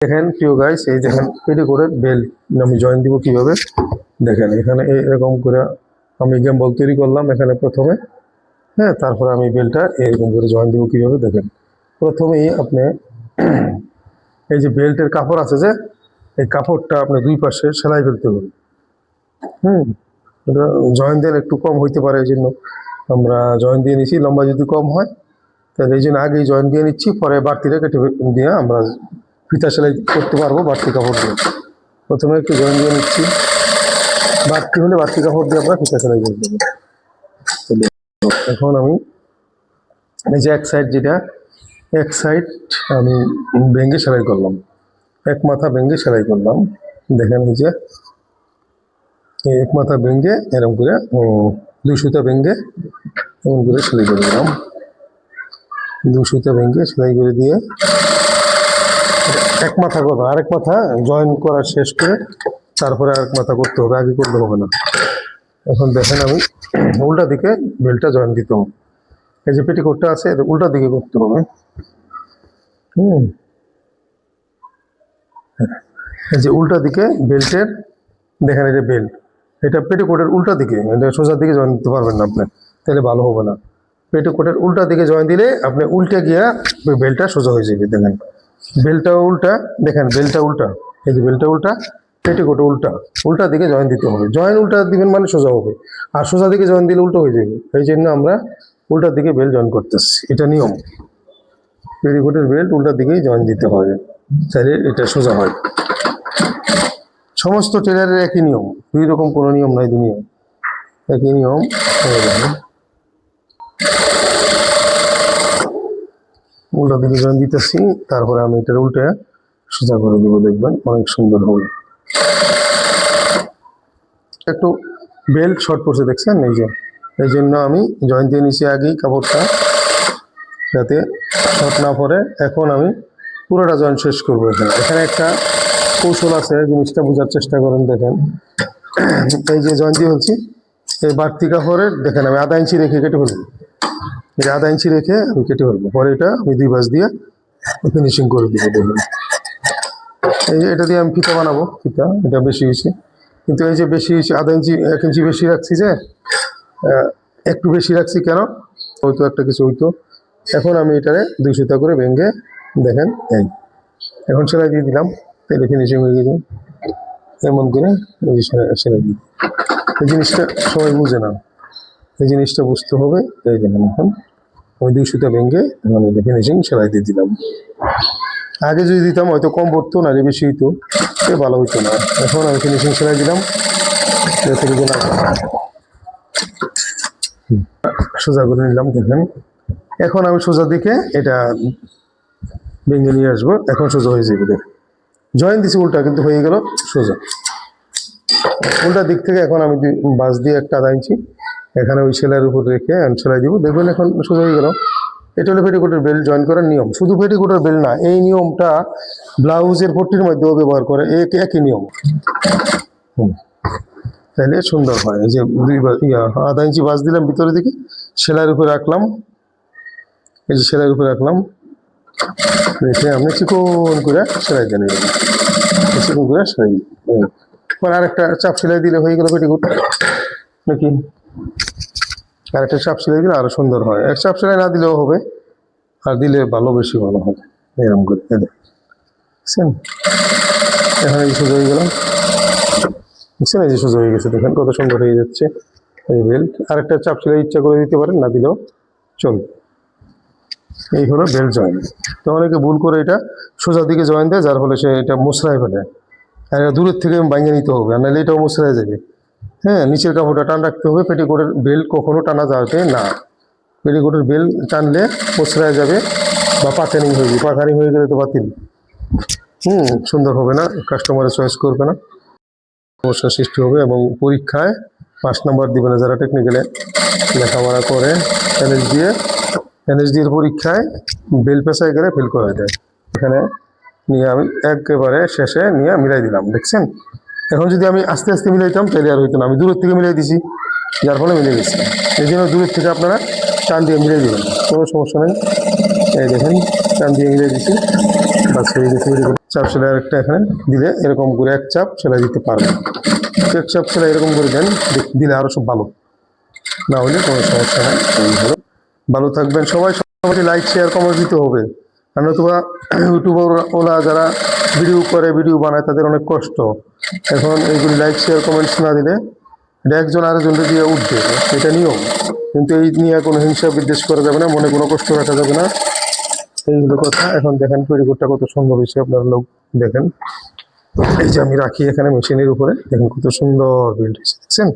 দেখেন প্রিয় গাইস, এই দেখেন পেটিকোটের বেল্ট আমি জয়েন দিব কিভাবে দেখেন। এখানে এরকম করে আমি গেম্বল তৈরি করলাম এখানে প্রথমে, হ্যাঁ। তারপরে আমি বেল্টটা এরকম করে জয়েন দিব কিভাবে দেখেন। প্রথমেই আপনি এই যে বেল্টের কাপড় আছে যে, এই কাপড়টা আপনি দুই পাশে সেলাই ফেলতে হবে। এটা জয়েন দিলে একটু কম হইতে পারে, এই জন্য আমরা জয়েন দিয়ে নিচ্ছি। লম্বা যদি কম হয় তাহলে এই জন্য আগেই জয়েন দিয়ে নিচ্ছি, পরে বাড়তিটা কেটে দিয়ে আমরা ফিতা সেলাই করতে পারবো বাড়তি কাপড় দিয়ে। প্রথমে একটু জয়েন দিয়ে নিচ্ছি, বাড়তি হলে বাড়তি কাপড় দিয়ে আমরা ফিতা সেলাই করে দেবো। এখন আমি এই যে এক সাইড আমি ভেঙে সেলাই করলাম, এক মাথা ভেঙে সেলাই করলাম। দেখেন এই যে এক মাথা ভেঙে এরকম করে দুই সুতা ভেঙে এরকম করে সেলাই করে দিলাম। দুই সুতা ভেঙে সেলাই করে দিয়ে এক মাথা করবো, আরেক মাথা জয়েন করা শেষ করে তারপরে আরেক মাথা করতে হবে, আগে করতে হবে না। এখন দেখেন আমি উল্টা দিকে বেল্টটা জয়েন দিতে হবে। এই যে পেটিকোটটা আছে এটা উল্টা দিকে করতে হবে। এই যে উল্টা দিকে বেল্টের দেখেন, এটা বেল্ট, এটা পেটিকোটের উল্টা দিকে, এটা সোজা দিকে জয়েন দিতে পারবেন না আপনি, তাহলে ভালো হবে না। পেটিকোটের উল্টা দিকে জয়েন দিলে আপনি উল্টে গিয়া বেল্টটা সোজা হয়ে যাবে। দেখেন বেল্টটা উল্টা, দেখেন বেল্টটা উল্টা, এই যে বেল্টটা উল্টা, পেটিকোট উল্টা, উল্টা দিকে জয়েন দিতে হবে। জয়েন উল্টা দিবেন মানে সোজা হবে, আর সোজা দিকে জয়েন দিলে উল্টো হয়ে যাবে। এই জন্য আমরা উল্টা দিকে বেল্ট জয়েন করতেছি, এটা নিয়ম। পেটিকোটের বেল্ট উল্টা দিকেই জয়েন দিতে হবে, তাহলে এটা সোজা হয়। সমস্ত টেলারের একই নিয়ম, দুই রকম কোনো নিয়ম নাই দুনিয়ায়, একই নিয়ম। উল্টা দিকে জয়েন দিতেছি, তারপরে আমি এটার উল্টে সোজা করে দেবো, দেখবেন অনেক সুন্দর হবে। একটু বেল্ট শর্ট পড়ছে দেখছেন, এই জন্য আমি জয়েন দিয়ে নিচ্ছি আগেই কাপড়টা, যাতে শর্ট না পড়ে। এখন আমি পুরোটা জয়েন শেষ করবো। এখানে একটা কৌশল আছে, জিনিসটা বোঝার চেষ্টা করেন। দেখেন এই যে জয়েন দিয়ে হচ্ছে, এই বাড়তি কাপড়ের দেখেন আমি আধা ইঞ্চি রেখে কেটে ফেলবো, এই আধা ইঞ্চি রেখে আমি কেটে ফেলবো, পরে এটা আমি দুই বাস দিয়ে ফিনিশিং করে দিব। দেখুন এই যে এটা দিয়ে আমি ফিতা বানাবো, ফিতা এটা বেশি হয়েছে, কিন্তু এই যে বেশি হয়েছে আধা ইঞ্চি, 1 ইঞ্চি বেশি রাখছি, যে একটু বেশি রাখছি কেন, হয়তো একটা কিছু হইতো। এখন আমি এটারে 2 সুতা করে ভেঙে দেখেন এই এখন সেলাই দিয়ে দিলাম, তাহলে ফিনিশিং হয়ে গেছে। এমন করে এই সেলাই দিই। এই জিনিসটা সবাই বুঝে না, এই জিনিসটা বুঝতে হবে। এই দেখেন এখন আমি 2 সুতা ভেঙে এখন এটা ফিনিশিং সেলাই দিয়ে দিলাম। আগে যদি দিতাম হয়তো কম পড়তো, না বেশি হইতো, সে ভালো হইতো না। এখন আমি ফিনিশিং সেলাই দিলাম, সোজা করে নিলাম। দেখেন এখন আমি সোজা দিকে এটা ভেঙে নিয়ে আসবো, এখন সোজা হয়ে যাবে। দেখেন জয়েন দিছি উল্টা, কিন্তু হয়ে গেল সোজা। উল্টা দিক থেকে এখন আমি বাস দিয়ে একটা আধা ইঞ্চি এখানে ওই সেলাইয়ের উপর রেখে সেলাই দিব, দেখবেন এখন সোজা হয়ে গেল। এটা হলো পেটিকোটের বেল্ট জয়েন করার নিয়ম। শুধু পেটিকোটের বেল্ট না, এই নিয়মটা ব্লাউজের পট্টির মধ্যেও ব্যবহার করে, একই নিয়ম। তাহলে সুন্দর হয়। এই যে আধা ইঞ্চি বাস দিলাম ভিতরের দিকে, সেলাইয়ের উপরে রাখলাম, এই যে সেলাইয়ের উপরে রাখলাম, রেখে আমি চিকন করে সেলাই দিয়ে নিলাম, চিকন করে সেলাই দিই। পরে আরেকটা চাপ সেলাই দিলে হয়ে গেল পেটিকোট, নাকি? আরেকটা চাপ সেলাই দিলে আরো সুন্দর হয়। এক চাপ সেলাই না দিলেও হবে, আর দিলে ভালো, বেশি ভালো হবে। এরকম করে দেখছেন, এখন এই সোজা হয়ে গেলাম, বুঝছেন? এই যে সোজা হয়ে গেছে, দেখেন কত সুন্দর হয়ে যাচ্ছে এই বেল্ট। আরেকটা চাপ সেলাই ইচ্ছা করে দিতে পারেন, না দিলেও চলবে। এই হলো বেল্ট জয়েন। তো অনেকে ভুল করে এটা সোজা দিকে জয়েন দেয়, যার ফলে সে এটা মোচড়ায় ফেলে। আর এটা দূরের থেকে ভাঙিয়ে নিতে হবে, আর নাহলে এটাও মোচড়ায় যাবে। হ্যাঁ, নিচের কাপড়টা টান রাখতে হবে। পেটিকোটের বেল্ট কখনো টানা যাবে না, পেটিকোটের বেল্ট টানলে মোচড়ায় যাবে বা পাথারিং হয়ে যাবে। পাথারিং হয়ে গেলে তো বাতিল, সুন্দর হবে না, কাস্টমারের চয়েস করবে না, সমস্যার সৃষ্টি হবে। এবং পরীক্ষায় 5 নম্বর দিবে না। যারা টেকনিক্যালে লেখাপড়া করে এনএসডি এর পরীক্ষায় বেল পেশায় গেলে ফেল করে দেয়। এখানে নিয়ে আমি একেবারে শেষে নিয়ে মিলাই দিলাম, দেখছেন? এখন যদি আমি আস্তে আস্তে মিলাইতাম তাহলে আর হইতো না, আমি দূরের থেকে মিলাই দিছি, যার ফলে মিলে গেছে। এই জন্য দূরের থেকে আপনারা টান দিয়ে মিলাই দেবেন, কোনো সমস্যা নেই। এই দেখেন টান দিয়ে মিলাই দিছি, বাস হয়ে গেছে। চাপ সেলাই আরেকটা এখানে দিলে এরকম করে এক চাপ সেলাই দিতে পারবেন। এক চাপ সেলাই এরকম করে দেন, দিলে আরো সব ভালো, না হলে কোনো সমস্যা নাই। ভালো থাকবেন সবাই, সবাই লাইক শেয়ার কমেন্ট দিতে হবে। আর নতুবা ইউটিউবার ওলা যারা ভিডিও করে ভিডিও বানায় তাদের অনেক কষ্ট। এখন এইগুলি লাইক শেয়ার কমেন্টস না দিলে এটা একজন আরেকজনকে দিয়ে উঠবে, এটা নিয়ম। কিন্তু এই নিয়ে কোনো হিংসা বিদ্বেষ করা যাবে না, মনে কোনো কষ্ট রাখা যাবে না, এইগুলো কথা। এখন দেখেন পেটিকোটটা কত সুন্দর হয়েছে, আপনারা লোক দেখেন। এই যে আমি রাখি এখানে মেশিনের উপরে, দেখেন কত সুন্দর বিল্ড হয়েছে, দেখছেন।